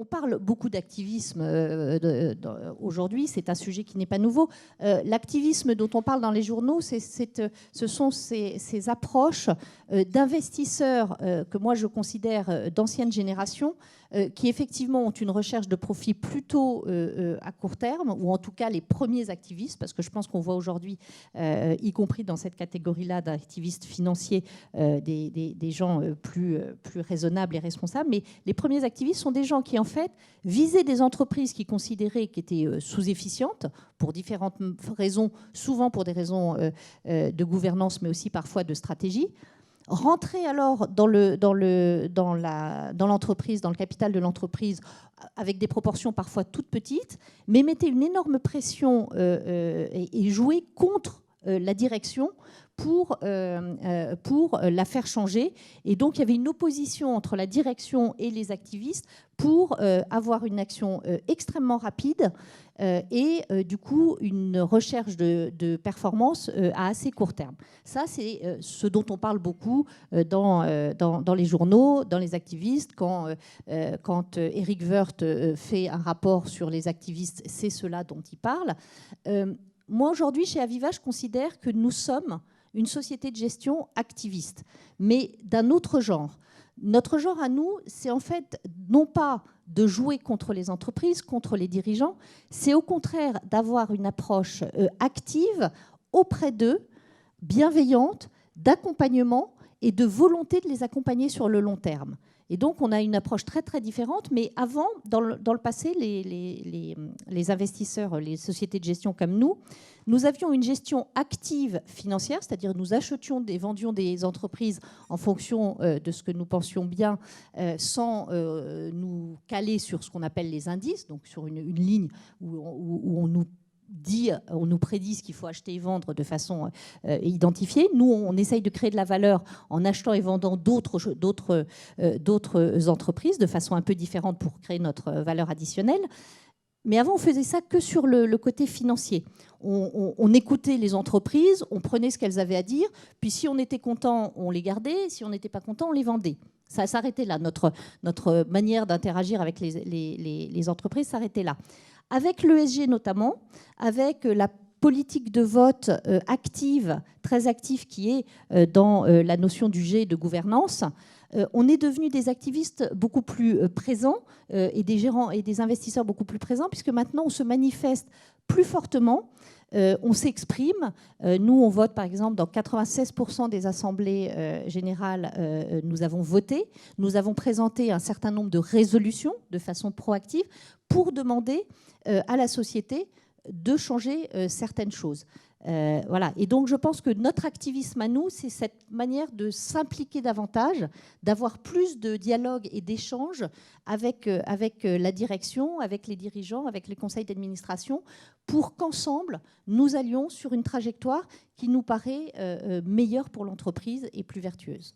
On parle beaucoup d'activisme aujourd'hui, c'est un sujet qui n'est pas nouveau. L'activisme dont on parle dans les journaux, ce sont ces approches d'investisseurs que moi je considère d'ancienne génération, qui effectivement ont une recherche de profit plutôt à court terme, ou en tout cas les premiers activistes, parce que je pense qu'on voit aujourd'hui, y compris dans cette catégorie-là d'activistes financiers, des gens plus raisonnables et responsables. Mais les premiers activistes sont des gens qui, en fait, visaient des entreprises qu'ils considéraient qui étaient sous-efficientes pour différentes raisons, souvent pour des raisons de gouvernance, mais aussi parfois de stratégie. Rentrer alors dans l'entreprise, dans le capital de l'entreprise, avec des proportions parfois toutes petites, mais mettez une énorme pression et jouer contre la direction pour la faire changer. Et donc, il y avait une opposition entre la direction et les activistes pour avoir une action extrêmement rapide et du coup, une recherche de performance à assez court terme. Ça, c'est ce dont on parle beaucoup dans les journaux, dans les activistes. Quand Eric Woerth fait un rapport sur les activistes, c'est cela dont il parle. Moi, aujourd'hui, chez Aviva, je considère que nous sommes une société de gestion activiste, mais d'un autre genre. Notre genre à nous, c'est en fait non pas de jouer contre les entreprises, contre les dirigeants, c'est au contraire d'avoir une approche active auprès d'eux, bienveillante, d'accompagnement et de volonté de les accompagner sur le long terme. Et donc, on a une approche très, très différente. Mais avant, dans le passé, les investisseurs, les sociétés de gestion comme nous avions une gestion active financière, c'est-à-dire nous achetions et vendions des entreprises en fonction de ce que nous pensions bien, sans nous caler sur ce qu'on appelle les indices, donc sur une ligne où on nous prédit ce qu'il faut acheter et vendre de façon identifiée. Nous, on essaye de créer de la valeur en achetant et vendant d'autres entreprises de façon un peu différente pour créer notre valeur additionnelle. Mais avant, on faisait ça que sur le côté financier. On écoutait les entreprises, on prenait ce qu'elles avaient à dire, puis si on était content, on les gardait, si on n'était pas content, on les vendait. Ça s'arrêtait là. Notre manière d'interagir avec les entreprises s'arrêtait là. Avec l'ESG notamment, avec la politique de vote active, très active, qui est dans la notion du G de gouvernance, on est devenus des activistes beaucoup plus présents et des gérants et des investisseurs beaucoup plus présents, puisque maintenant on se manifeste plus fortement, on s'exprime. Nous, on vote par exemple dans 96% des assemblées générales, nous avons voté. Nous avons présenté un certain nombre de résolutions de façon proactive pour demander à la société de changer certaines choses. Voilà. Et donc, je pense que notre activisme à nous, c'est cette manière de s'impliquer davantage, d'avoir plus de dialogue et d'échange avec la direction, avec les dirigeants, avec les conseils d'administration, pour qu'ensemble, nous allions sur une trajectoire qui nous paraît meilleure pour l'entreprise et plus vertueuse.